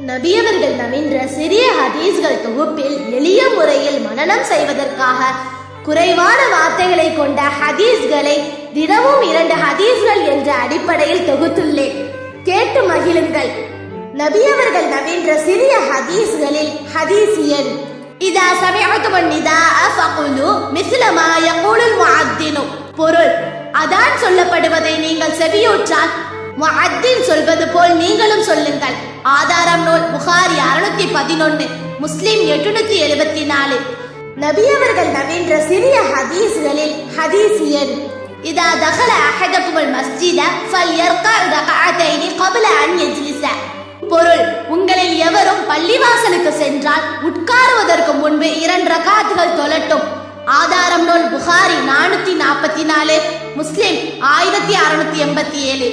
நபியவர்கள் நவீன்ற சிறிய ஹதீஸ்கள் தொகுப்பில் எளிய முறையில் மனனம் செய்வதற்காக குறைவான வார்த்தைகளை கொண்ட ஹதீஸ்களை தினமும் 2 ஹதீஸ்கள் என்ற அடிப்படையில் தொகுத்துள்ளேன். கேட்டு மகிழுங்கள். நபியவர்கள் நவீன்ற சிறிய ஹதீஸ்களில் ஹதீஸ் எண் இதா சமிஅதும் நிதாஅ ஃபகுலு மிஸ்ல மா யகூலுல் முஅத்தினு. பொருள்: அதான் சொல்லப்படுவதை நீங்கள் செவியுற்றால் முஅத்தின் சொல்வது போல் நீங்களும் சொல்லுங்கள். ஆதாரம் நூல் புகாரி 611, முஸ்லிம் 874. நபியவர்கள் நவீன்ற சிறிய ஹதீஸ்களில் ஹதீஸ் எண் இதா தகல அஹதகுமுல் மஸ்ஜித ஃபல்யர்கா ரகஅத்தைனி قبل அன் யஜ்லிஸ. பொருள்: உங்களில் எவரும் பள்ளிவாசலுக்கு சென்றால் உட்காருவதற்கு முன்பு 2 ரகாத்துகள் தொழட்டும். ஆதாரம் நூல் புகாரி 444, முஸ்லிம் 1687.